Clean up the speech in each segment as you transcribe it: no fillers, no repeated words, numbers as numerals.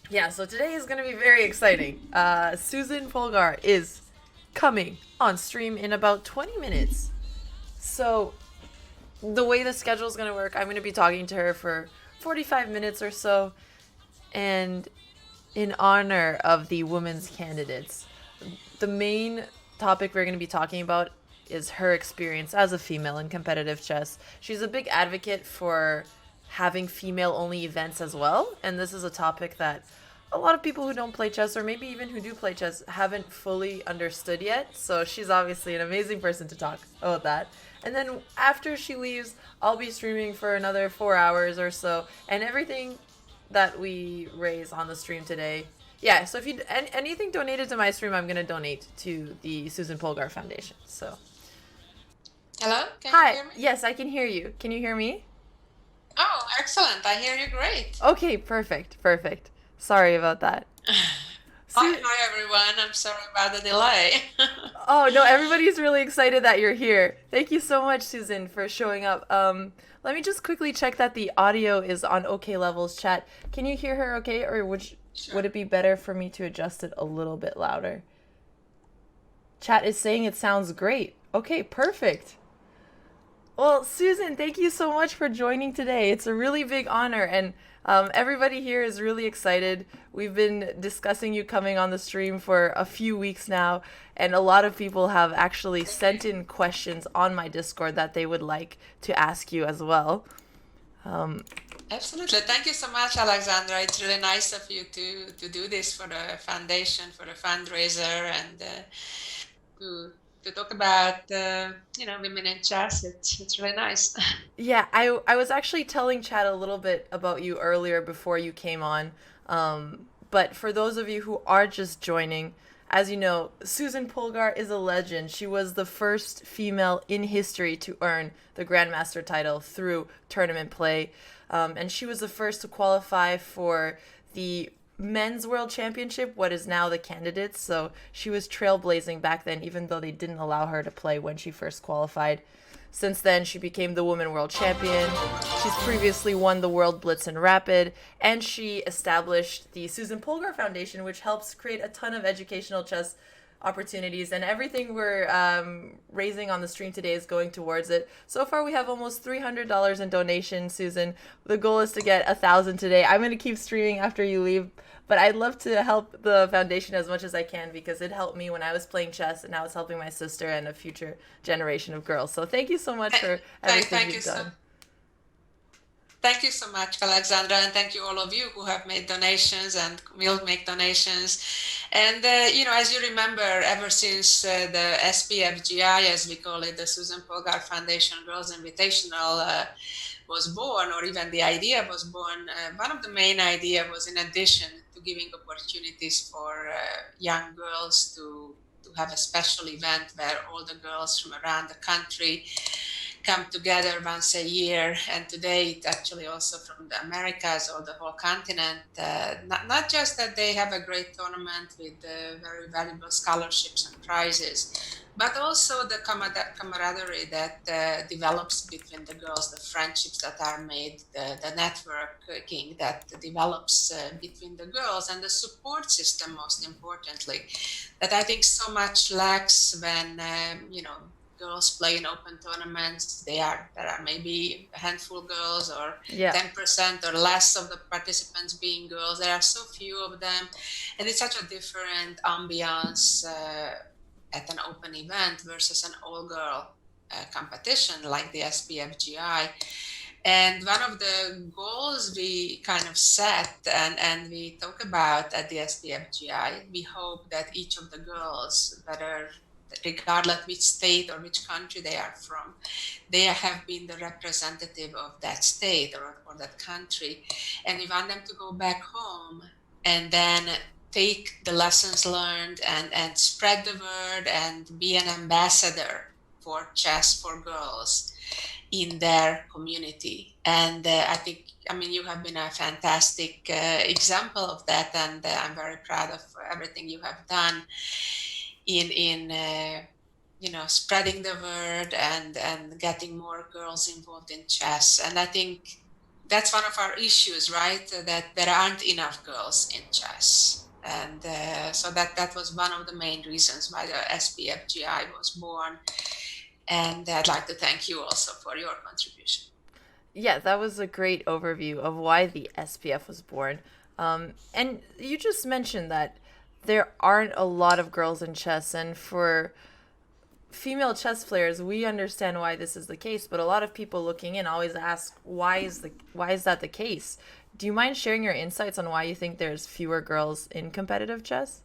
Yeah, so today is going to be very exciting. Susan Polgar is coming on stream in about 20 minutes. So, the way the schedule is going to work, I'm going to be talking to her for 45 minutes or so. And in honor of the women's candidates, the main topic we're going to be talking about is her experience as a female in competitive chess. She's a big advocate for having female only events as well, and this is a topic that a lot of people who don't play chess, or maybe even who do play chess, haven't fully understood yet. So she's obviously an amazing person to talk about that. And then after she leaves, I'll be streaming for another 4 hours or so, and everything that we raise on the stream today. Yeah, so if you anything donated to my stream, I'm gonna donate to the Susan Polgar Foundation. So, Hello, can you hi, hear me? yes, I can hear you. Can you hear me? Oh, excellent. I hear you great. Okay, perfect, perfect. Sorry about that. Su- Hi everyone. I'm sorry about the delay. oh no, everybody's really excited that you're here. Thank you so much, Susan, for showing up. Let me just quickly check that the audio is on OK levels. Chat, can you hear her? Okay, or would Sure. it be better for me to adjust it a little bit louder? Chat is saying it sounds great. Okay, perfect. Well, Susan, thank you so much for joining today. It's a really big honor, and everybody here is really excited. We've been discussing you coming on the stream for a few weeks now, and a lot of people have actually Thank you. sent in questions on my Discord that they would like to ask you as well. Um, Absolutely. Thank you so much, Alexandra. It's really nice of you to do this for the foundation, for the fundraiser, and to to talk about women in chess. It's really nice. Yeah, I was actually telling Chad a little bit about you earlier before you came on. But for those of you who are just joining, as you know, Susan Polgar is a legend. She was the first female in history to earn the Grandmaster title through tournament play. And she was the first to qualify for the men's world championship, what is now the candidates. So she was trailblazing back then, even though they didn't allow her to play when she first qualified. Since then, she became the woman world champion. She's previously won the World Blitz and Rapid, and she established the Susan Polgar Foundation, which helps create a ton of educational chess opportunities. And everything we're raising on the stream today is going towards it. So far, we have almost $300 in donations, Susan. The goal is to get 1,000 today. I'm going to keep streaming after you leave, but I'd love to help the foundation as much as I can because it helped me when I was playing chess, and now it's helping my sister and a future generation of girls. So thank you so much for everything Thank you you've so done. Thank you so much, Alexandra, and thank you all of you who have made donations and will make donations. And as you remember, ever since the SPFGI, as we call it, the Susan Polgar Foundation Girls Invitational, was born, or even the idea was born, one of the main idea was, in addition to giving opportunities for young girls to have a special event where all the girls from around the country come together once a year, and today it's actually also from the Americas or the whole continent. Not just that they have a great tournament with very valuable scholarships and prizes, but also the camaraderie that develops between the girls, the friendships that are made, the networking that develops between the girls, and the support system, most importantly, that I think so much lacks when girls play in open tournaments. There are maybe a handful of girls, or Yeah. 10% or less of the participants being girls. There are so few of them, and it's such a different ambiance at an open event versus an all-girl competition like the SPFGI. And one of the goals we kind of set and we talk about at the SPFGI, we hope that each of the girls, whether regardless which state or which country they are from, they have been the representative of that state or that country. And we want them to go back home and then take the lessons learned and spread the word and be an ambassador for chess for girls in their community. And I mean, you have been a fantastic example of that, and I'm very proud of everything you have done in spreading the word and getting more girls involved in chess. And I think that's one of our issues, right? That there aren't enough girls in chess. And so that was one of the main reasons why the SPFGI was born. And I'd like to thank you also for your contribution. Yeah, that was a great overview of why the SPF was born. And you just mentioned that there aren't a lot of girls in chess, and for female chess players, we understand why this is the case. But a lot of people looking in always ask, why is that the case? Do you mind sharing your insights on why you think there's fewer girls in competitive chess?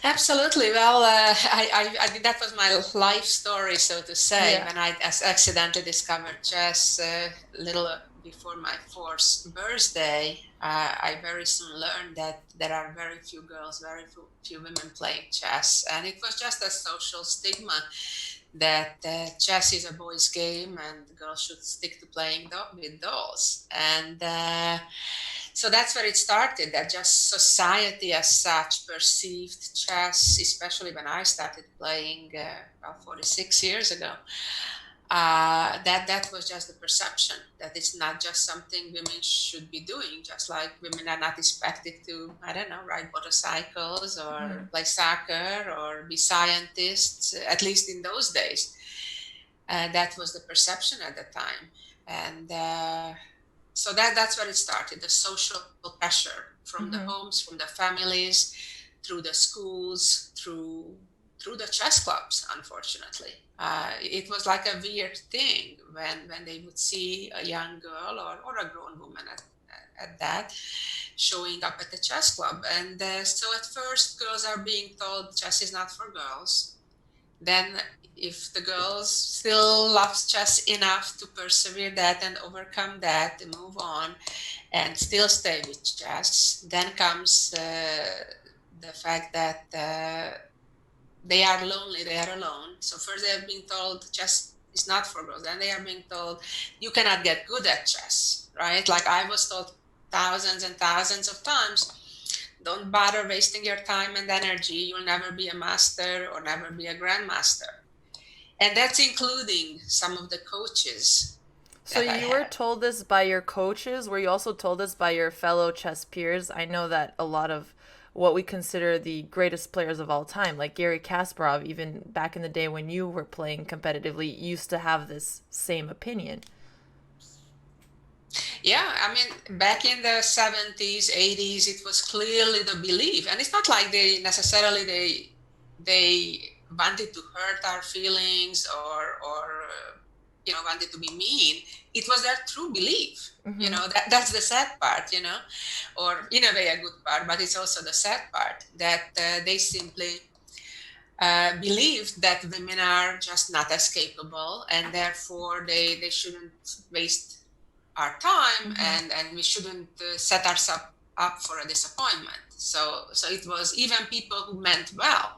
Absolutely. Well, I think that was my life story, so to say, Yeah. when I accidentally discovered chess a little before my fourth birthday. I very soon learned that there are very few girls, very few women playing chess. And it was just a social stigma that chess is a boys' game and girls should stick to playing with dolls. And so that's where it started, that just society as such perceived chess, especially when I started playing about 46 years ago. That was just the perception that it's not just something women should be doing, just like women are not expected to, I don't know, ride motorcycles or Hmm. play soccer or be scientists, at least in those days. That was the perception at the time. And so that's where it started, the social pressure from the Hmm. homes, from the families, through the schools, through the chess clubs. Unfortunately, it was like a weird thing when they would see a young girl or a grown woman at that showing up at the chess club. And so at first girls are being told chess is not for girls. Then if the girls still loves chess enough to persevere that and overcome that and move on and still stay with chess, then comes the fact that they are lonely, they are alone. So first they are being told chess is not for girls. Then they are being told you cannot get good at chess, right? Like I was told thousands and thousands of times, don't bother wasting your time and energy. You'll never be a master or never be a grandmaster. And that's including some of the coaches So that I you were had. told this by your coaches? Were you also told this by your fellow chess peers? I know that a lot of what we consider the greatest players of all time, like Gary Kasparov, even back in the day when you were playing competitively, used to have this same opinion. Yeah, I mean, back in the 70s, 80s, it was clearly the belief. And it's not like they necessarily they wanted to hurt our feelings or wanted to be mean. It was their true belief. Hmm. That's the sad part, or in a way a good part, but it's also the sad part that they simply believed that women are just not as capable and therefore they shouldn't waste our time Hmm. and we shouldn't set ourselves up for a disappointment. So it was even people who meant well.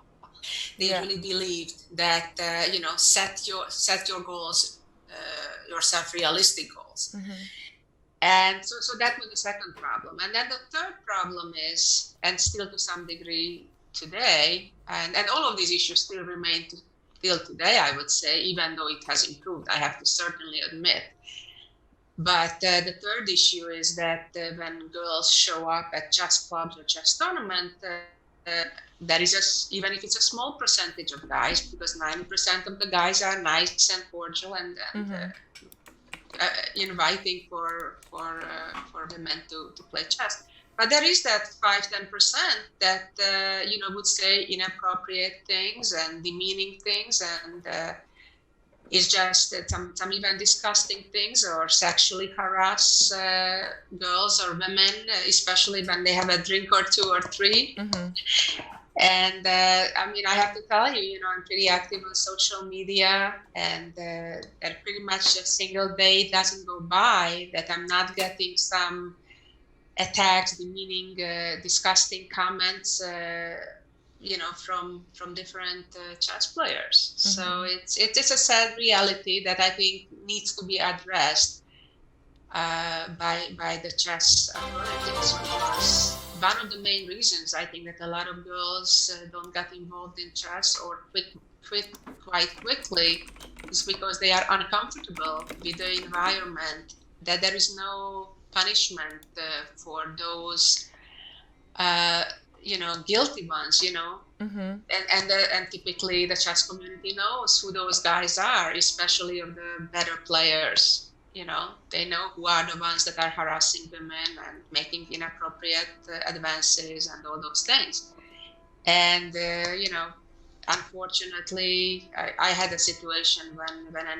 They Yeah. really believed that set your goals, yourself realistic goals. Hmm. And so that was the second problem. And then the third problem is, and still to some degree today, and all of these issues still remain till today, I would say, even though it has improved, I have to certainly admit. But the third issue is that when girls show up at chess clubs or chess tournament, there is even if it's a small percentage of guys, because 90% of the guys are nice and cordial and Hmm. inviting for women to play chess. But there is that 5-10% that would say inappropriate things and demeaning things and is just some even disgusting things or sexually harass girls or women, especially when they have a drink or two or three. Hmm. And I mean, I have to tell you, I'm pretty active on social media, and that pretty much a single day doesn't go by that I'm not getting some attacks, demeaning, disgusting comments, from different chess players. So Hmm. it's a sad reality that I think needs to be addressed by the chess authorities, because one of the main reasons I think that a lot of girls don't get involved in chess or quit quite quickly is because they are uncomfortable with the environment that there is no punishment for those guilty ones, and typically the chess community knows who those guys are, especially of the better players. They know who are the ones that are harassing women and making inappropriate advances and all those things. And unfortunately, I had a situation when a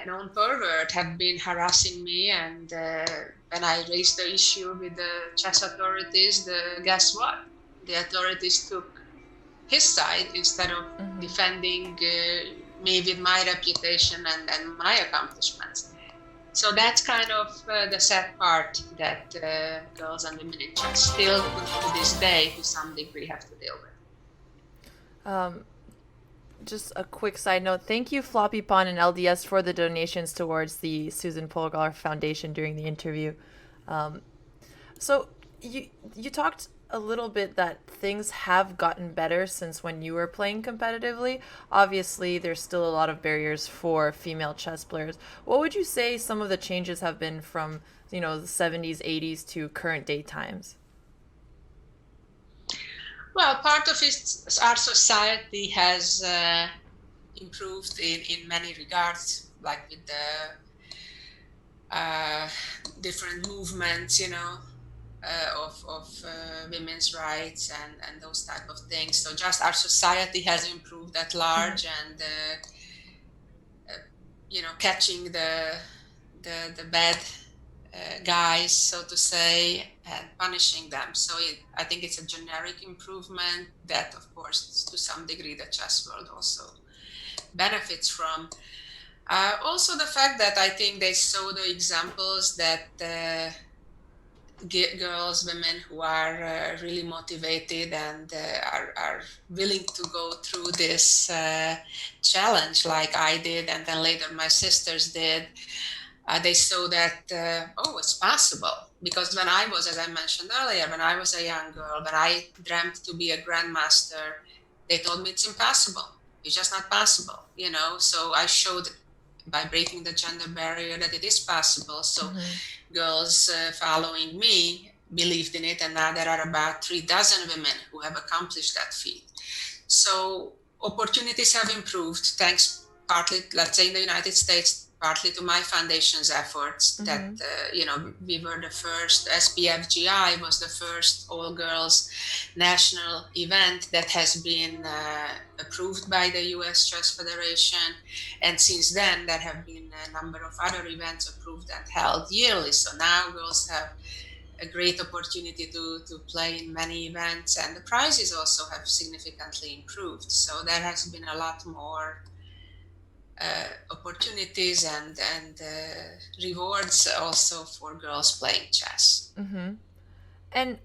known pervert had been harassing me, and when I raised the issue with the chess authorities, guess what? The authorities took his side instead of defending me with my reputation and my accomplishments. So that's kind of the sad part that girls and women in chess still, to this day, to some degree, have to deal with. Just a quick side note. Thank you, Floppy Pond and LDS, for the donations towards the Susan Polgár Foundation during the interview. So you talked a little bit that things have gotten better since when you were playing competitively. Obviously, there's still a lot of barriers for female chess players. What would you say some of the changes have been from, the 70s, 80s to current day times? Well, part of it, our society has improved in many regards, like with the different movements, of women's rights and those type of things. So just our society has improved at large, and catching the bad guys, so to say, and punishing them. So I think it's a generic improvement that, of course, to some degree, the chess world also benefits from. Also, the fact that I think they saw the examples that girls, women who are really motivated and are willing to go through this challenge like I did, and then later my sisters did. They saw that, it's possible. Because when I was, as I mentioned earlier, when I was a young girl, when I dreamt to be a grandmaster, they told me it's impossible. It's just not possible, So I showed by breaking the gender barrier that it is possible. So girls following me believed in it, and now there are about 36 women who have accomplished that feat. So opportunities have improved, thanks partly, let's say in the United States, partly to my foundation's efforts, that, we were the first, SPFGI was the first all-girls national event that has been approved by the US Chess Federation. And since then, there have been a number of other events approved and held yearly. So now girls have a great opportunity to play in many events, and the prizes also have significantly improved. So there has been a lot more opportunities and rewards also for girls playing chess. And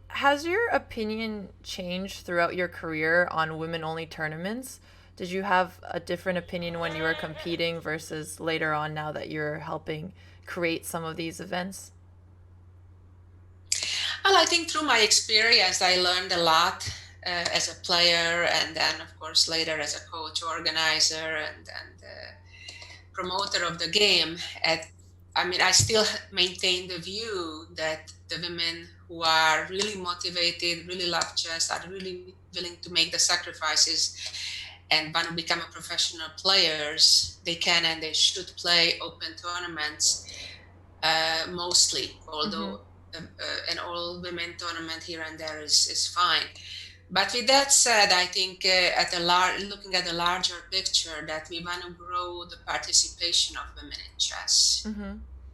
has your opinion changed throughout your career on women-only tournaments? Did you have a different opinion when you were competing versus later on, now that you're helping create some of these events? Well, I think through my experience, I learned a lot as a player, and then, of course, later as a coach, organizer, and promoter of the game. I still maintain the view that the women who are really motivated, really love chess, are really willing to make the sacrifices and want to become a professional players, they can and they should play open tournaments mostly, although an all-women tournament here and there is fine. But with that said, I think looking at the larger picture, that we want to grow the participation of women in chess.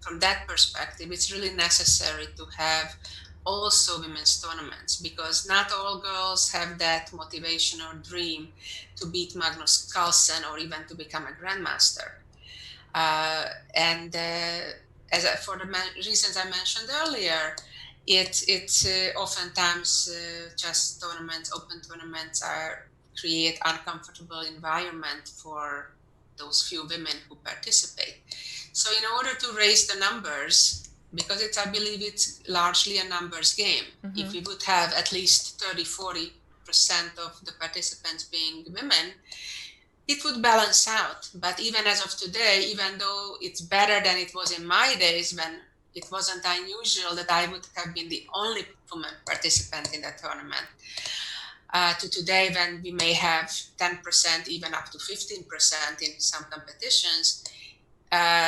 From that perspective, it's really necessary to have also women's tournaments, because not all girls have that motivation or dream to beat Magnus Carlsen or even to become a grandmaster. For the reasons I mentioned earlier, it's oftentimes chess tournaments, open tournaments, create uncomfortable environment for those few women who participate. So in order to raise the numbers, because I believe it's largely a numbers game. If we would have at least 30-40% of the participants being women, it would balance out. But even as of today, even though it's better than it was in my days when it wasn't unusual that I would have been the only woman participant in the tournament, to today when we may have 10%, even up to 15% in some competitions.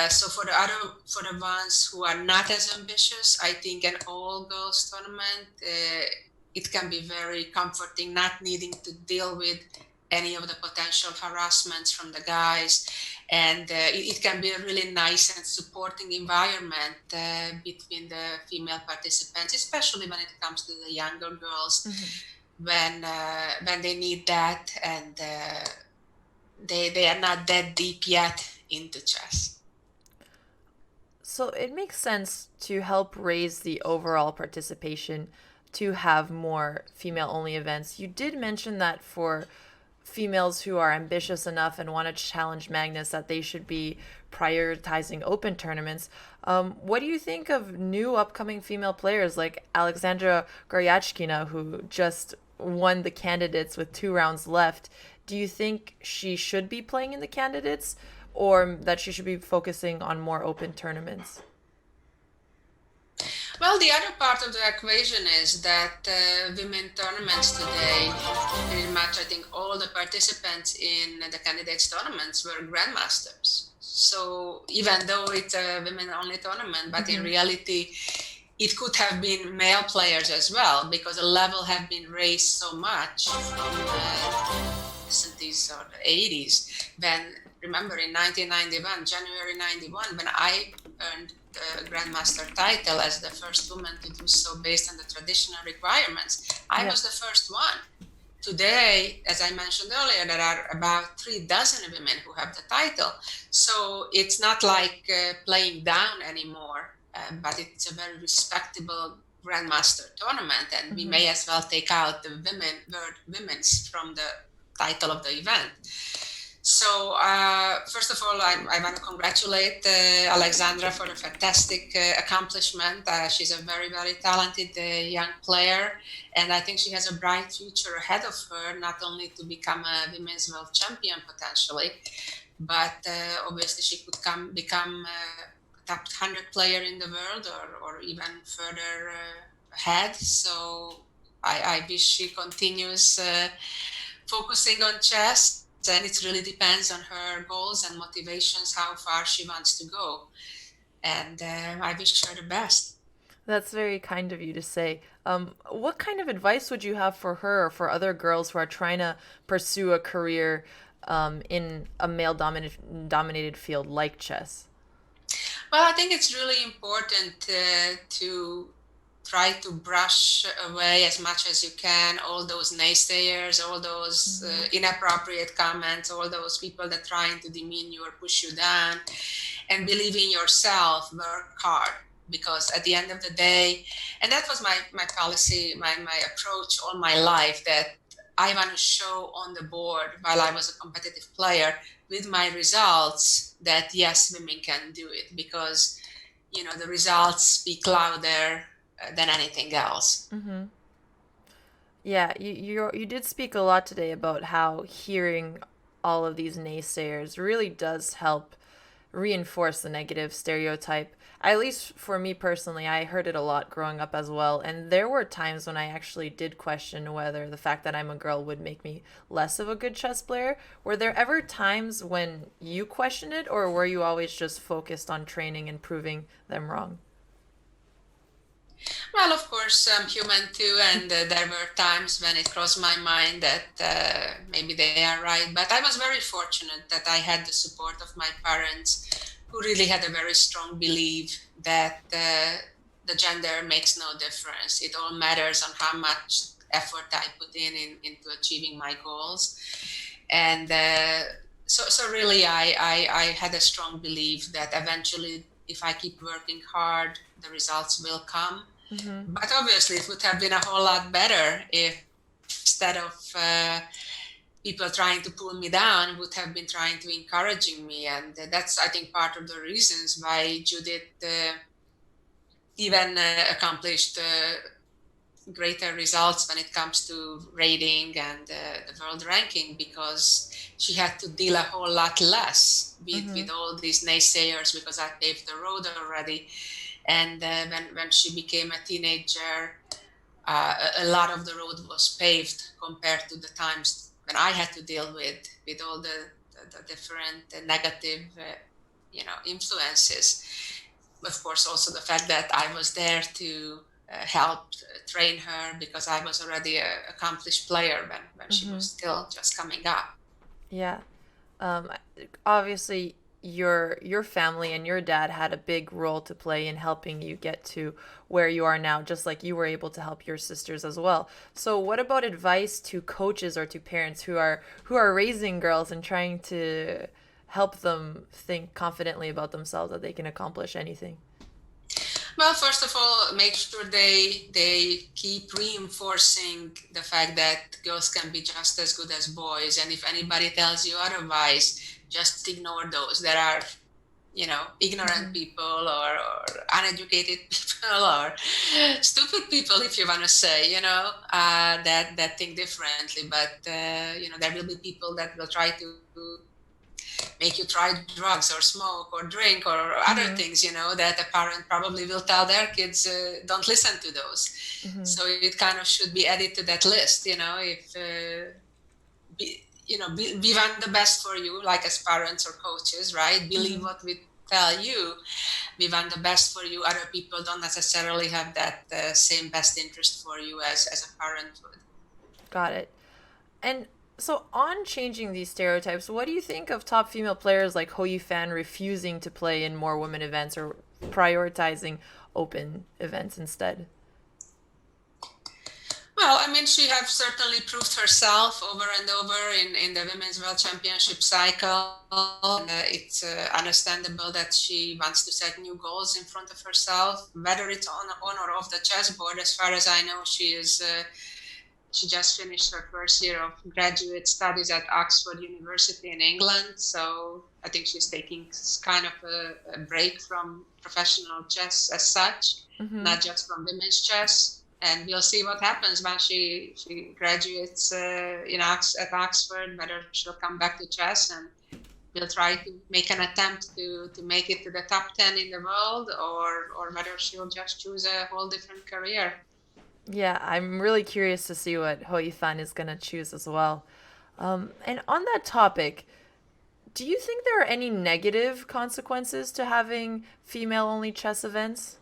So for the ones who are not as ambitious, I think an all-girls tournament, it can be very comforting, not needing to deal with any of the potential harassments from the guys, and it can be a really nice and supporting environment between the female participants, especially when it comes to the younger girls, when they need that, and they are not that deep yet into chess. So it makes sense to help raise the overall participation to have more female only events. You did mention that for females who are ambitious enough and want to challenge Magnus that they should be prioritizing open tournaments. What do you think of new upcoming female players like Alexandra Goryachkina, who just won the candidates with 2 rounds left? Do you think she should be playing in the candidates or that she should be focusing on more open tournaments? Well, the other part of the equation is that women tournaments today, pretty much I think all the participants in the candidates tournaments were grandmasters. So even though it's a women only tournament, but in reality, it could have been male players as well, because the level had been raised so much from the 70s or the 80s. When, remember, in 1991, January 91, when I earned the Grandmaster title as the first woman to do so based on the traditional requirements, I was the first one. Today, as I mentioned earlier, there are about 36 women who have the title. So it's not like playing down anymore, but it's a very respectable Grandmaster tournament, and we may as well take out the women's from the title of the event. So first of all, I want to congratulate Alexandra for a fantastic accomplishment. She's a very, very talented young player, and I think she has a bright future ahead of her, not only to become a women's world champion potentially, but obviously she could become a top 100 player in the world, or even further ahead. So I wish she continues focusing on chess, and it really depends on her goals and motivations, how far she wants to go. And I wish her the best. That's very kind of you to say. What kind of advice would you have for her or for other girls who are trying to pursue a career in a male dominated field like chess? Well, I think it's really important to try to brush away as much as you can all those naysayers, all those inappropriate comments, all those people that trying to demean you or push you down, and believe in yourself, work hard. Because at the end of the day, and that was my policy, my approach all my life, that I want to show on the board while I was a competitive player with my results that yes, women can do it, because the results speak louder than anything else. Yeah, you did speak a lot today about how hearing all of these naysayers really does help reinforce the negative stereotype. At least for me personally, I heard it a lot growing up as well, and there were times when I actually did question whether the fact that I'm a girl would make me less of a good chess player. Were there ever times when you questioned it, or were you always just focused on training and proving them wrong? Well, of course, I'm human too, and there were times when it crossed my mind that maybe they are right. But I was very fortunate that I had the support of my parents, who really had a very strong belief that the gender makes no difference. It all matters on how much effort I put into achieving my goals. And so really, I had a strong belief that eventually, if I keep working hard, the results will come. But obviously, it would have been a whole lot better if, instead of people trying to pull me down, would have been trying to encouraging me. And that's, I think, part of the reasons why Judith even accomplished greater results when it comes to rating and the world ranking, because she had to deal a whole lot less with all these naysayers, because I paved the road already. And when she became a teenager, a lot of the road was paved compared to the times when I had to deal with all the different negative influences. Of course, also the fact that I was there to help train her, because I was already an accomplished player when she was still just coming up. Yeah. Um, Obviously, your family and your dad had a big role to play in helping you get to where you are now, just like you were able to help your sisters as well. So, what about advice to coaches or to parents who are raising girls and trying to help them think confidently about themselves that they can accomplish anything? Well, first of all, make sure they keep reinforcing the fact that girls can be just as good as boys, and if anybody tells you otherwise, just ignore those. There are, ignorant people, or uneducated people, or stupid people, if you want to say, that think differently. But there will be people that will try to make you try drugs or smoke or drink or other things, that a parent probably will tell their kids, don't listen to those. So it kind of should be added to that list, if we want the best for you, like as parents or coaches, right? Believe what we tell you. We want the best for you. Other people don't necessarily have that same best interest for you as a parent would. Got it. And so, on changing these stereotypes, what do you think of top female players like Ho Fan refusing to play in more women events or prioritizing open events instead? Well, I mean, she has certainly proved herself over and over in the Women's World Championship cycle. And, it's understandable that she wants to set new goals in front of herself, whether it's on or off the chessboard. As far as I know, she just finished her first year of graduate studies at Oxford University in England. So I think she's taking kind of a break from professional chess as such, not just from women's chess. And we'll see what happens when she graduates at Oxford, whether she'll come back to chess, and we'll try to make an attempt to make it to the top 10 in the world, or whether she'll just choose a whole different career. Yeah, I'm really curious to see what Ho Fan is going to choose as well. And on that topic, do you think there are any negative consequences to having female only chess events?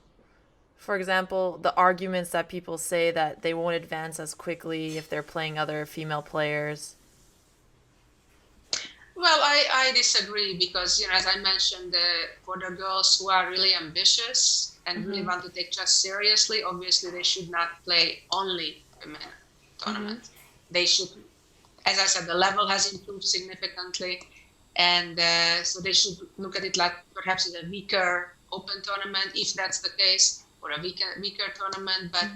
For example, the arguments that people say that they won't advance as quickly if they're playing other female players. Well, I disagree, because, as I mentioned, for the girls who are really ambitious and really want to take chess seriously, obviously they should not play only women tournaments. They should, as I said, the level has improved significantly, and so they should look at it like perhaps as a weaker open tournament, if that's the case, or a weaker tournament. But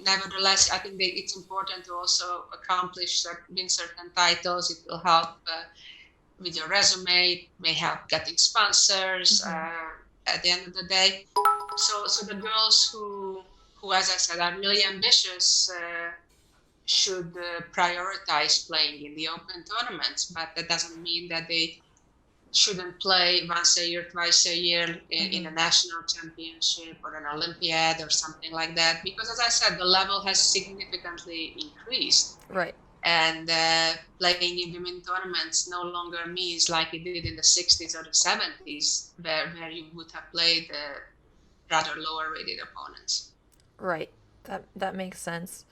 nevertheless, I think it's important to also win certain titles. It will help with your resume. It may help getting sponsors at the end of the day. So the girls who, as I said, are really ambitious should prioritize playing in the open tournaments. But that doesn't mean that they shouldn't play once a year, twice a year in a national championship or an Olympiad or something like that. Because, as I said, the level has significantly increased. Right. And playing in women tournaments no longer means like it did in the 60s or the 70s, where you would have played rather lower rated opponents. Right. That makes sense.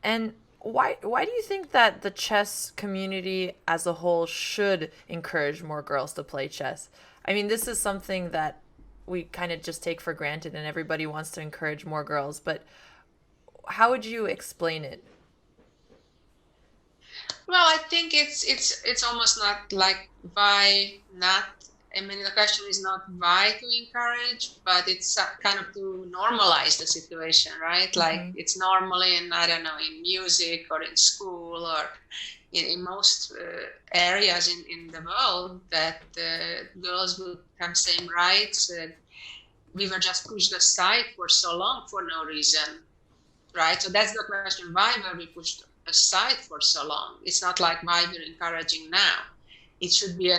And why do you think that the chess community as a whole should encourage more girls to play chess? I mean, this is something that we kind of just take for granted and everybody wants to encourage more girls, but how would you explain it? Well, I think it's almost not like why not. I mean, the question is not why to encourage, but it's kind of to normalize the situation, right? Like it's normally in, I don't know, in music or in school or in most areas in the world, that girls will have same rights. We were just pushed aside for so long for no reason. right? So that's the question. Why were we pushed aside for so long? It's not like why we're encouraging now. It should be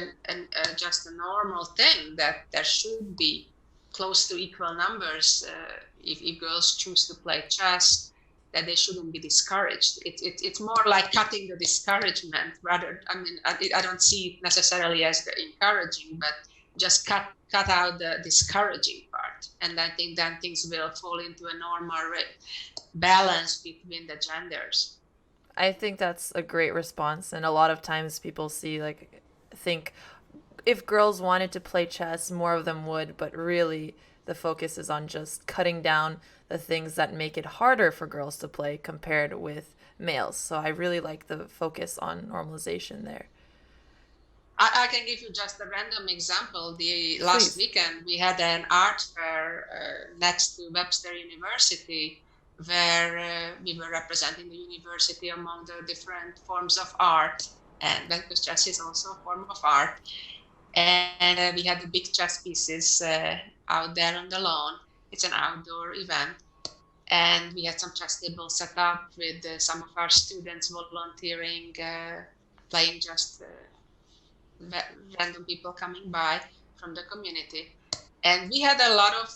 just a normal thing that there should be close to equal numbers if girls choose to play chess, that they shouldn't be discouraged. It's more like cutting the discouragement rather. I mean, I don't see it necessarily as the encouraging, but just cut out the discouraging part, and I think then things will fall into a normal balance between the genders. I think that's a great response, and a lot of times people think if girls wanted to play chess, more of them would, but really the focus is on just cutting down the things that make it harder for girls to play compared with males. So I really like the focus on normalization there. I can give you just a random example. The last Please. weekend we had an art fair next to Webster University, where we were representing the university among the different forms of art, and because chess is also a form of art. And we had the big chess pieces out there on the lawn. It's an outdoor event, and we had some chess tables set up with some of our students volunteering, playing just random people coming by from the community. And we had a lot of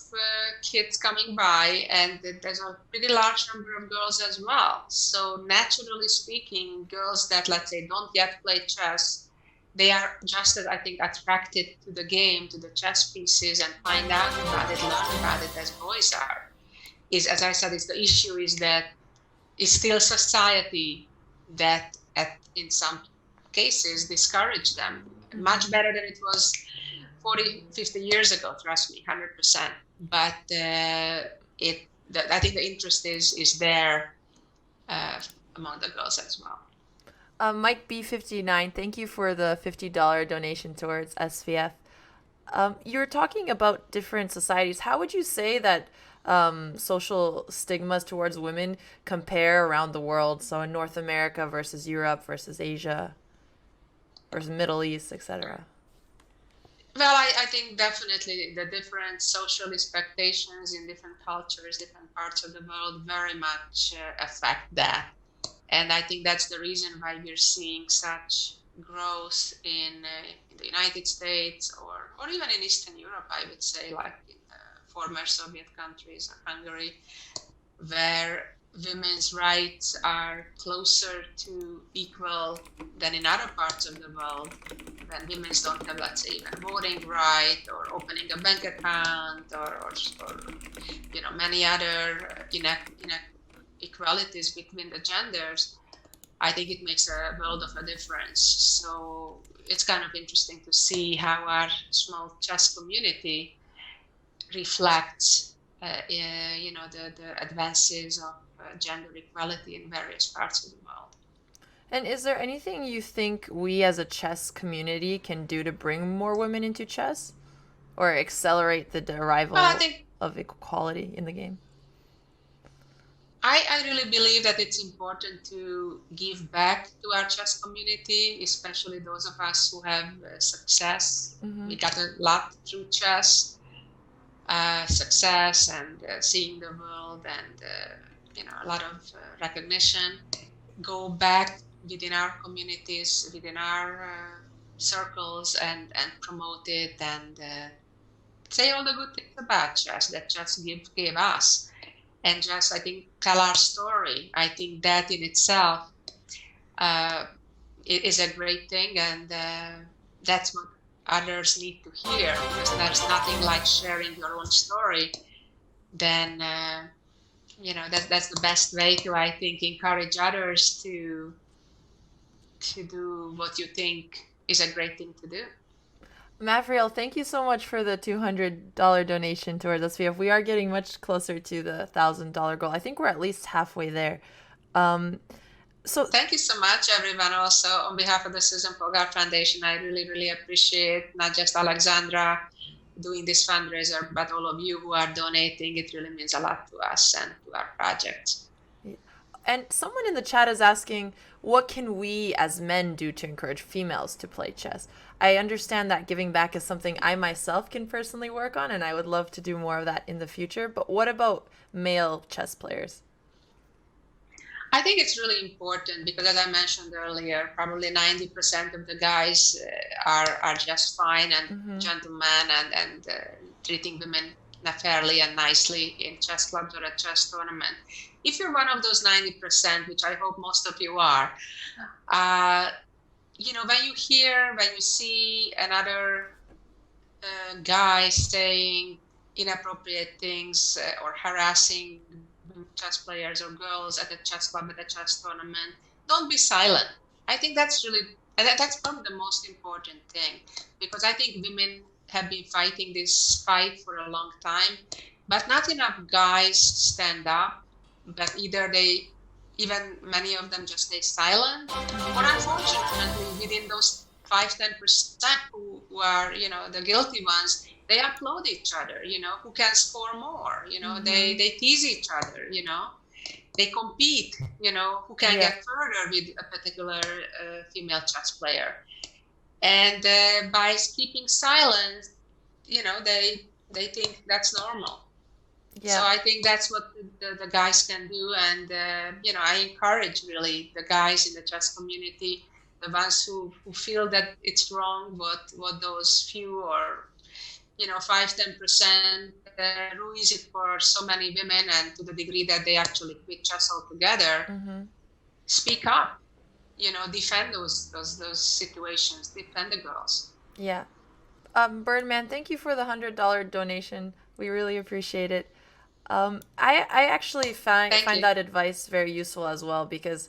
kids coming by, and there's a pretty large number of girls as well. So naturally speaking, girls that, let's say, don't yet play chess, they are just as, I think, attracted to the game, to the chess pieces, and find out about it, learn about it as boys are. Is, as I said, is the issue is that it's still society that in some cases discourage them. Much better than it was 40, 50 years ago, trust me, 100%. But I think the interest is there among the girls as well. Mike B59, thank you for the $50 donation towards SVF. You're talking about different societies. How would you say that social stigmas towards women compare around the world? So in North America versus Europe versus Asia versus Middle East, etc. Well, I think definitely the different social expectations in different cultures, different parts of the world very much affect that. And I think that's the reason why we're seeing such growth in the United States or even in Eastern Europe, I would say, like in the former Soviet countries, Hungary, where women's rights are closer to equal than in other parts of the world, when women don't have, let's say, even voting right or opening a bank account or many other inequalities between the genders. I think it makes a world of a difference. So it's kind of interesting to see how our small chess community reflects the advances of gender equality in various parts of the world. And is there anything you think we as a chess community can do to bring more women into chess or accelerate the Well, I arrival think of equality in the game? I really believe that it's important to give back to our chess community, especially those of us who have success. Mm-hmm. We got a lot through chess, success and seeing the world and a lot of recognition. Go back within our communities, within our circles, and promote it and say all the good things about chess that chess gave us. And just, I think, tell our story. I think that in itself is a great thing, and that's what others need to hear, because there's nothing like sharing your own story. Then that's the best way to, I think, encourage others to do what you think is a great thing to do. Mavriel, thank you so much for the $200 donation towards SVF. We are getting much closer to the $1,000 goal. I think we're at least halfway there. So thank you so much, everyone. Also, on behalf of the Susan Polgár Foundation, I really, really appreciate not just Alexandra doing this fundraiser, but all of you who are donating. It really means a lot to us and to our project. And someone in the chat is asking, what can we as men do to encourage females to play chess? I understand that giving back is something I myself can personally work on, and I would love to do more of that in the future. But what about male chess players? I think it's really important because, as I mentioned earlier, probably 90% of the guys are just fine and Mm-hmm. gentlemen and treating women fairly and nicely in chess clubs or at chess tournament. If you're one of those 90%, which I hope most of you are, uh, when you hear, when you see another guy saying inappropriate things or harassing chess players or girls at a chess club, at a chess tournament, don't be silent. I think that's really, that's probably the most important thing, because I think women have been fighting this fight for a long time, but not enough guys stand up. But either they, even many of them just stay silent, or unfortunately, within those 5-10% who are, the guilty ones, they applaud each other, who can score more, Mm-hmm. they tease each other, they compete, who can Yeah. get further with a particular female chess player. And by keeping silence, they think that's normal. So Yeah. I think that's what the guys can do. And, I encourage really the guys in the chess community, the ones who feel that it's wrong, what those few or, 5-10% ruins it for so many women, and to the degree that they actually quit chess altogether, Mm-hmm. speak up, defend those situations, defend the girls. Yeah. Birdman, thank you for the $100 donation. We really appreciate it. I actually Thank find you. that advice very useful as well because,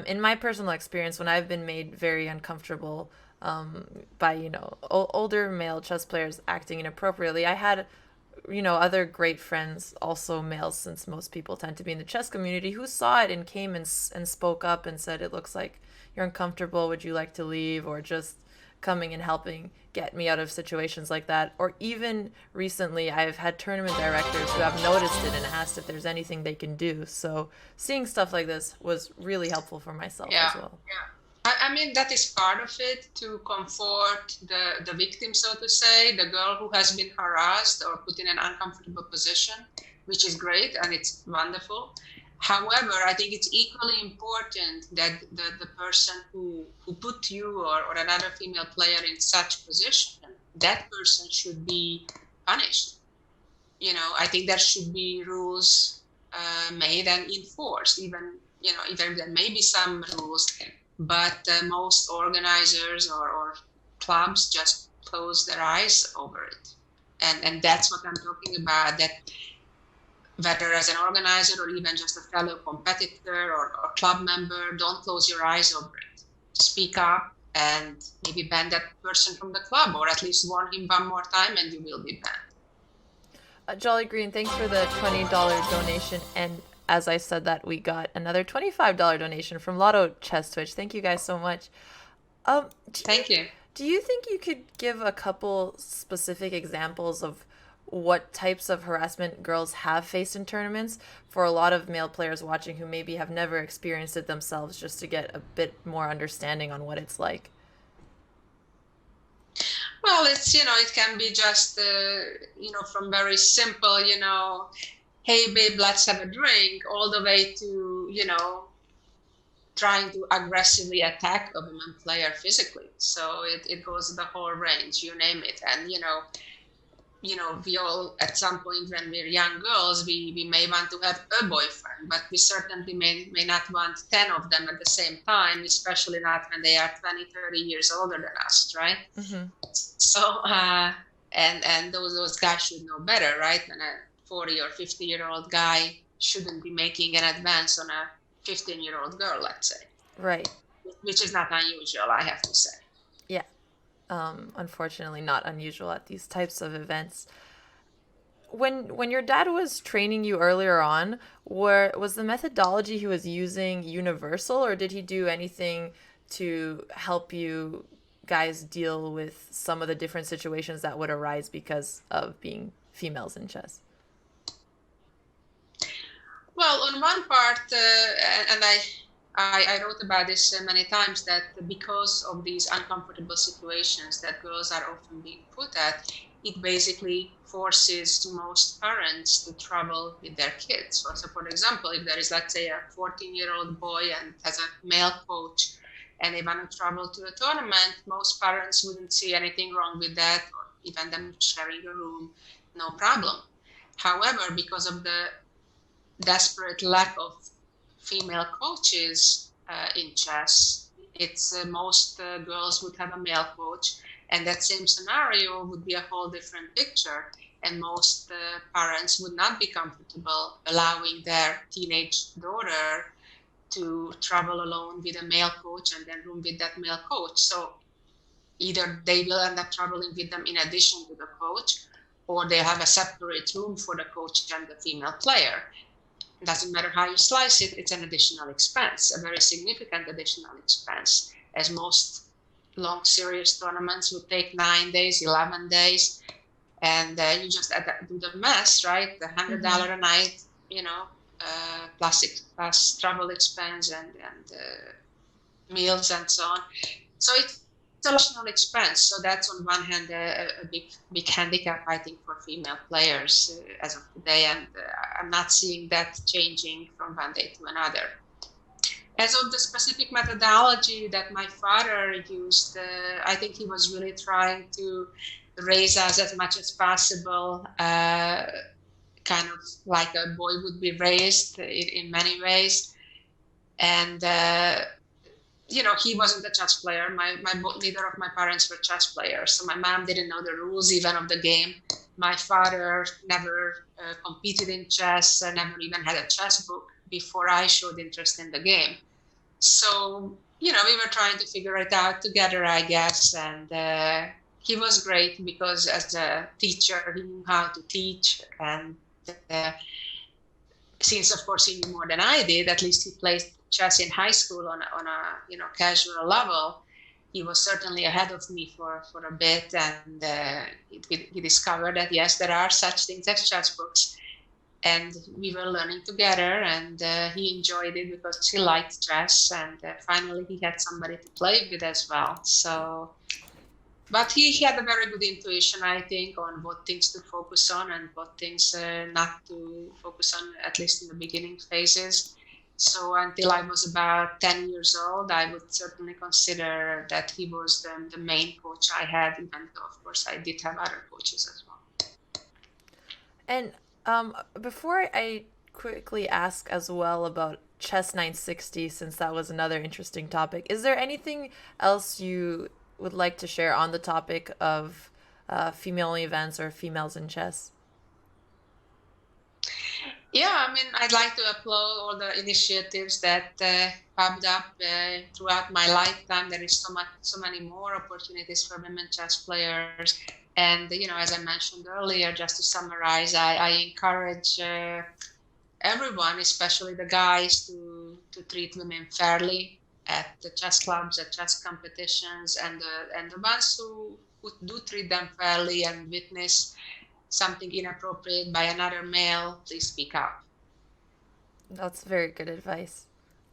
in my personal experience, when I've been made very uncomfortable by older male chess players acting inappropriately, I had other great friends, also males, since most people tend to be in the chess community, who saw it and came and spoke up and said, "It looks like you're uncomfortable. Would you like to leave?" Or just coming and helping get me out of situations like that. Or even recently, I've had tournament directors who have noticed it and asked if there's anything they can do. So seeing stuff like this was really helpful for myself Yeah. as well. I mean, that is part of it, to comfort the victim, so to say, the girl who has been harassed or put in an uncomfortable position, which is great and it's wonderful. However, I think it's equally important that the person who put you or another female player in such position, that person should be punished. I think there should be rules made and enforced. Even there may be some rules, but most organizers or clubs just close their eyes over it. And that's what I'm talking about. That whether as an organizer or even just a fellow competitor or club member, don't close your eyes over it. Speak up and maybe ban that person from the club, or at least warn him one more time, and you will be banned. Jolly Green, thanks for the $20 donation. And as I said that, we got another $25 donation from Lotto Chess Twitch. Thank you guys so much. Do you Thank you. do you think you could give a couple specific examples of what types of harassment girls have faced in tournaments for a lot of male players watching who maybe have never experienced it themselves, just to get a bit more understanding on what it's like? Well, it can be just, from very simple, hey, babe, let's have a drink, all the way to, trying to aggressively attack a woman player physically. So it goes the whole range, you name it. And, we all, at some point when we're young girls, we may want to have a boyfriend, but we certainly may not want 10 of them at the same time, especially not when they are 20, 30 years older than us, right? Mm-hmm. So, and those guys should know better, right? And a 40 or 50-year-old guy shouldn't be making an advance on a 15-year-old girl, let's say, Right. which is not unusual, I have to say. Yeah. Unfortunately, not unusual at these types of events. When your dad was training you earlier on, was the methodology he was using universal, or did he do anything to help you guys deal with some of the different situations that would arise because of being females in chess? Well, on one part, and I wrote about this many times, that because of these uncomfortable situations that girls are often being put at, it basically forces most parents to travel with their kids. So for example, if there is, let's say, a 14-year-old boy and has a male coach, and they want to travel to a tournament, most parents wouldn't see anything wrong with that, or even them sharing a room, no problem. However, because of the desperate lack of female coaches in chess, it's most girls would have a male coach, and that same scenario would be a whole different picture. And most parents would not be comfortable allowing their teenage daughter to travel alone with a male coach and then room with that male coach. So either they will end up traveling with them in addition to the coach, or they have a separate room for the coach and the female player. It doesn't matter how you slice it, it's an additional expense, a very significant additional expense, as most long serious tournaments would take 9 days, 11 days. And you just do the math, right? The $100 a night, plus travel expense and meals and so on. So it's an additional expense. So that's on one hand a big handicap, I think, for female players as of today. And I'm not seeing that changing from one day to another. As of the specific methodology that my father used, I think he was really trying to raise us as much as possible, kind of like a boy would be raised in many ways. And he wasn't a chess player. Neither of my parents were chess players, so my mom didn't know the rules even of the game. My father never competed in chess, never even had a chess book before I showed interest in the game. So we were trying to figure it out together, I guess. And he was great because as a teacher, he knew how to teach. And since, of course, he knew more than I did, at least he played chess in high school on a casual level. He was certainly ahead of me for a bit, and he discovered that yes, there are such things as chess books, and we were learning together, and he enjoyed it because he liked chess, and finally he had somebody to play with as well. So, but he had a very good intuition, I think, on what things to focus on and what things not to focus on, at least in the beginning phases. So until I was about 10 years old, I would certainly consider that he was the main coach I had, even though, of course, I did have other coaches as well. And before I quickly ask as well about Chess 960, since that was another interesting topic, is there anything else you would like to share on the topic of female events or females in chess? Yeah, I mean, I'd like to applaud all the initiatives that popped up throughout my lifetime. There is so many more opportunities for women chess players. And, as I mentioned earlier, just to summarize, I encourage everyone, especially the guys, to treat women fairly at the chess clubs, at chess competitions, and the ones who do treat them fairly and witness something inappropriate by another male, please speak up. That's very good advice.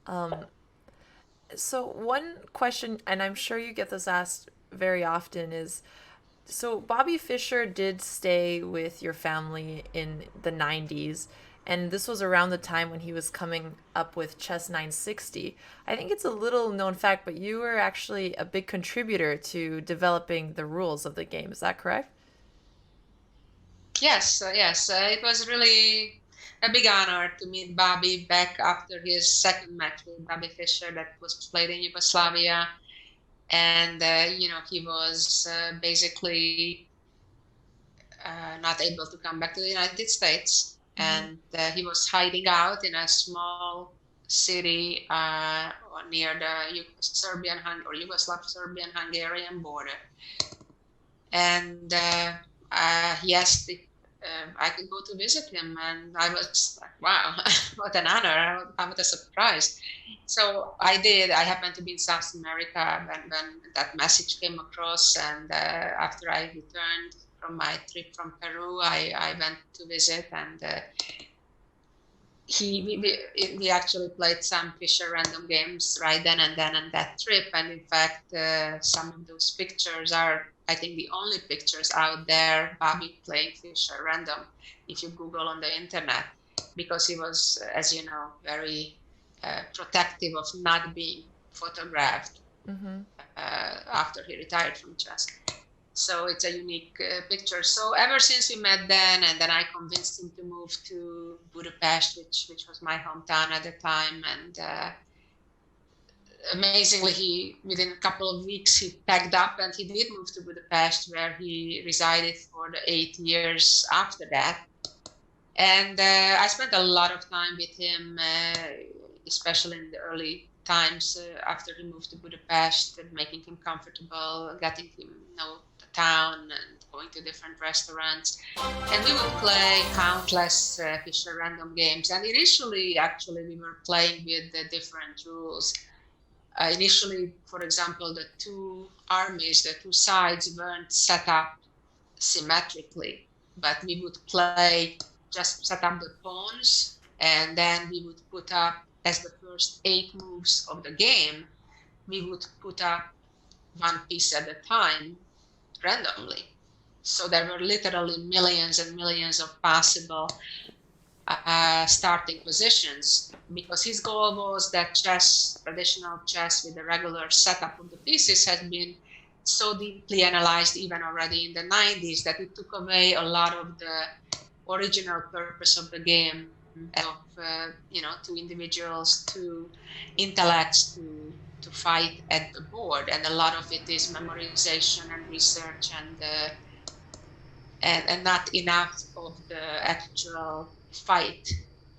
Um, so one question, and I'm sure you get this asked very often, is so Bobby Fischer did stay with your family in the 90s, and this was around the time when he was coming up with Chess 960. I think it's a little known fact, but you were actually a big contributor to developing the rules of the game. Is that correct? Yes. It was really a big honor to meet Bobby back after his second match with Bobby Fischer that was played in Yugoslavia. And, he was basically not able to come back to the United States. And he was hiding out in a small city near the Serbian or Yugoslav Serbian Hungarian border. And he asked if I could go to visit him, and I was like, wow, what an honor, what a surprise. So I did. I happened to be in South America when that message came across, and after I returned from my trip from Peru, I went to visit, and we actually played some Fisher random games right then and then on that trip. And in fact, some of those pictures are, I think, the only pictures out there, Bobby playing Fisher random, if you Google on the internet, because he was, as you know, very protective of not being photographed Mm-hmm. after he retired from chess. So it's a unique picture. So ever since we met then, and then I convinced him to move to Budapest, which was my hometown at the time. And amazingly, he within a couple of weeks he packed up and he did move to Budapest, where he resided for the 8 years after that. And I spent a lot of time with him, especially in the early times after he moved to Budapest, making him comfortable, getting him know the town and going to different restaurants. And we would play countless Fisher random games. And initially, actually, we were playing with the different rules. Initially, for example, the two armies, the two sides weren't set up symmetrically, but we would play, just set up the pawns, and then we would put up, as the first 8 moves of the game, we would put up one piece at a time randomly. So there were literally millions and millions of possible starting positions, because his goal was that chess, traditional chess with the regular setup of the pieces, has been so deeply analyzed even already in the 90s that it took away a lot of the original purpose of the game, of two individuals, two intellects to fight at the board, and a lot of it is memorization and research and not enough of the actual fight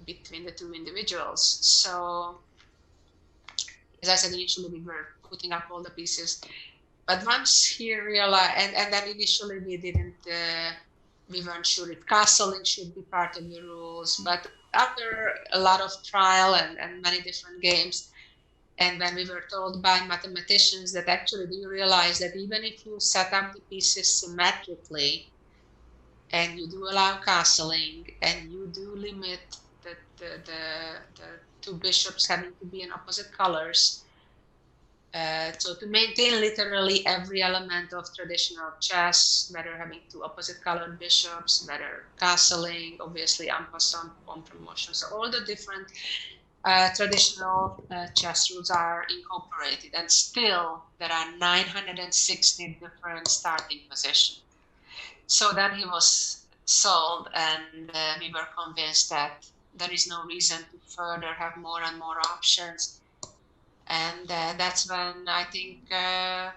between the two individuals. So, as I said, initially we were putting up all the pieces, but once he realized, and then initially we weren't sure if castling should be part of the rules, but after a lot of trial and many different games, and when we were told by mathematicians that actually, do you realize that even if you set up the pieces symmetrically, and you do allow castling, and you do limit the two bishops having to be in opposite colors, so to maintain literally every element of traditional chess, whether having two opposite colored bishops, whether castling, obviously en passant, pawn promotion, so all the different traditional chess rules are incorporated, and still there are 960 different starting positions. So then he was sold, and we were convinced that there is no reason to further have more and more options. And that's when I think, the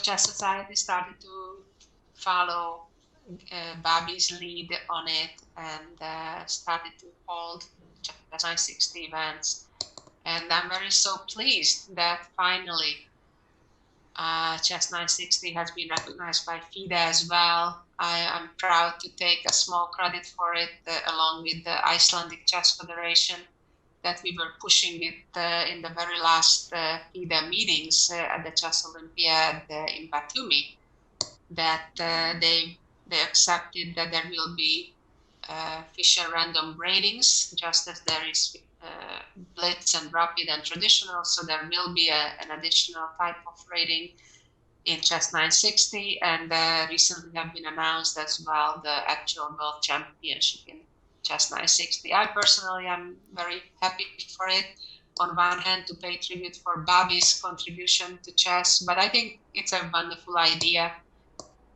Chess Society started to follow Bobby's lead on it, and started to hold Chess 960 events. And I'm very so pleased that finally Chess 960 has been recognized by FIDE as well. I am proud to take a small credit for it, along with the Icelandic Chess Federation, that we were pushing it in the very last FIDE meetings at the Chess Olympiad in Batumi, that they accepted that there will be Fisher random ratings, just as there is blitz and rapid and traditional. So there will be an additional type of rating in Chess 960, and recently have been announced as well the actual world championship in Chess 960. I personally am very happy for it. On one hand, to pay tribute for Bobby's contribution to chess, but I think it's a wonderful idea.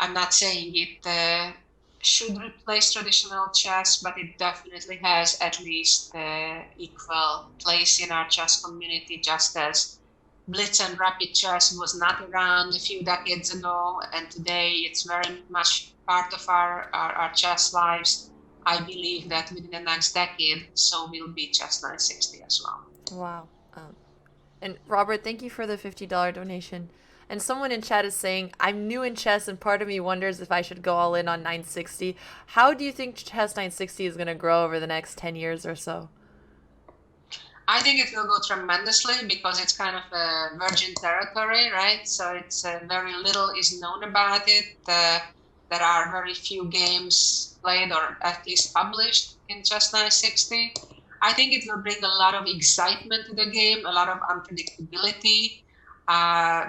I'm not saying it should replace traditional chess, but it definitely has at least equal place in our chess community, just as blitz and rapid chess was not around a few decades ago, and today it's very much part of our chess lives. I believe that within the next decade, so will be Chess 960 as well. Wow. And Robert, thank you for the $50 donation. And someone in chat is saying, I'm new in chess and part of me wonders if I should go all in on 960. How do you think chess 960 is going to grow over the next 10 years or so? I think it will go tremendously, because it's kind of a virgin territory, right? So it's very little is known about it. There are very few games played or at least published in Chess 960. I think it will bring a lot of excitement to the game, a lot of unpredictability. Uh,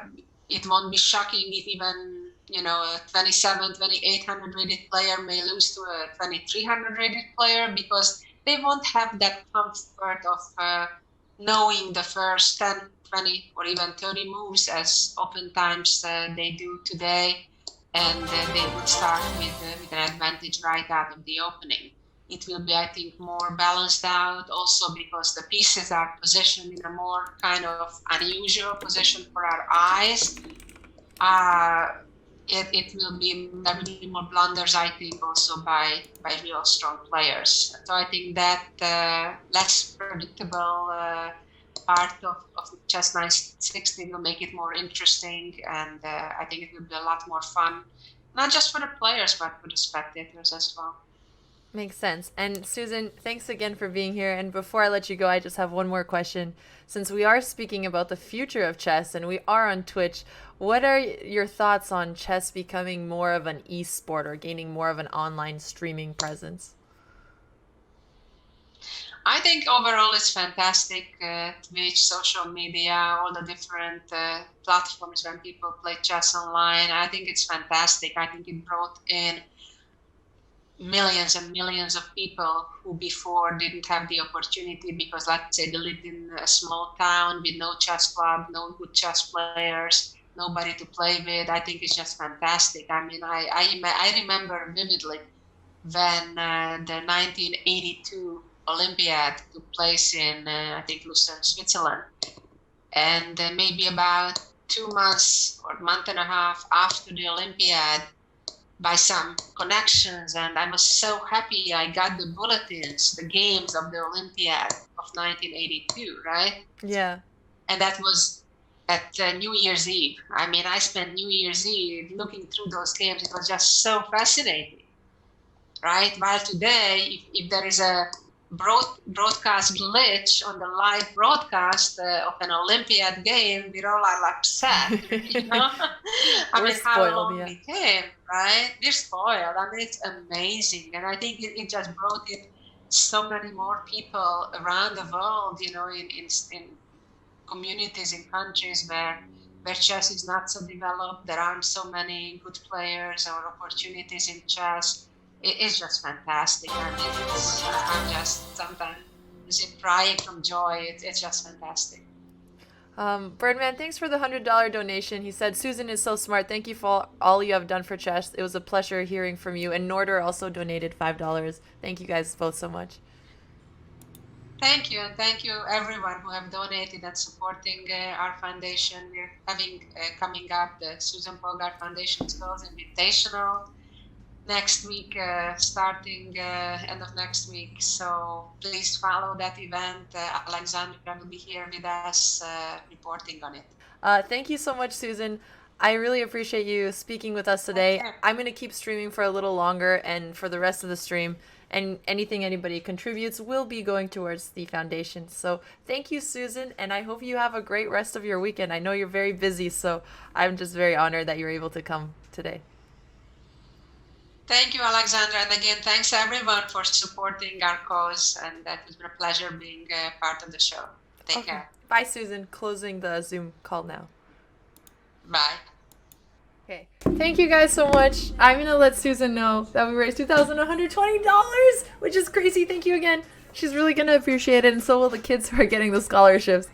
it won't be shocking if even, a 2,800 rated player may lose to a 2,300 rated player, because they won't have that comfort of knowing the first 10, 20, or even 30 moves as oftentimes they do today. And they would start with an advantage right out of the opening. It will be, I think, more balanced out, also because the pieces are positioned in a more kind of unusual position for our eyes. It will be, there will be more blunders, I think, also by real strong players. So I think that less predictable part of chess 960 will make it more interesting, and I think it will be a lot more fun, not just for the players but for the spectators as well. Makes sense. And Susan, thanks again for being here. And before I let you go, I just have one more question. Since we are speaking about the future of chess and we are on Twitch, what are your thoughts on chess becoming more of an e-sport or gaining more of an online streaming presence? I think overall it's fantastic. Twitch, social media, all the different platforms when people play chess online. I think it's fantastic. I think it brought in millions and millions of people who before didn't have the opportunity because, let's say, they lived in a small town with no chess club, no good chess players, nobody to play with. I think it's just fantastic. I mean, I remember vividly when the 1982 Olympiad took place in, I think, Lucerne, Switzerland. And maybe about 2 months or a month and a half after the Olympiad, by some connections, and I was so happy I got the bulletins, the games of the Olympiad of 1982, right? Yeah. And that was at New Year's Eve. I mean, I spent New Year's Eve looking through those games. It was just so fascinating, right? While today, if there is a broadcast glitch on the live broadcast of an Olympiad game, we all are upset. I mean, how long we came, right? We're spoiled. I mean, it's amazing. And I think it just brought in so many more people around the world, in communities, in countries where chess is not so developed. There aren't so many good players or opportunities in chess. It is just fantastic. I mean, I'm just sometimes crying from joy. It's just fantastic. Birdman, thanks for the $100 donation. He said, Susan is so smart. Thank you for all you have done for chess. It was a pleasure hearing from you. And Norder also donated $5. Thank you guys both so much. Thank you. And thank you everyone who have donated and supporting our foundation. We're having coming up the Susan Polgár Foundation Skills Invitational next week, starting end of next week. So please follow that event. Alexandra will be here with us reporting on it. Thank you so much, Susan. I really appreciate you speaking with us today. Okay. I'm going to keep streaming for a little longer and for the rest of the stream. And anything anybody contributes will be going towards the foundation. So thank you, Susan. And I hope you have a great rest of your weekend. I know you're very busy, so I'm just very honored that you're able to come today. Thank you, Alexandra. And again, thanks everyone for supporting our cause. And that was a pleasure being part of the show. Take care. Bye, Susan. Closing the Zoom call now. Bye. Okay. Thank you guys so much. I'm going to let Susan know that we raised $2,120, which is crazy. Thank you again. She's really going to appreciate it. And so will the kids who are getting the scholarships.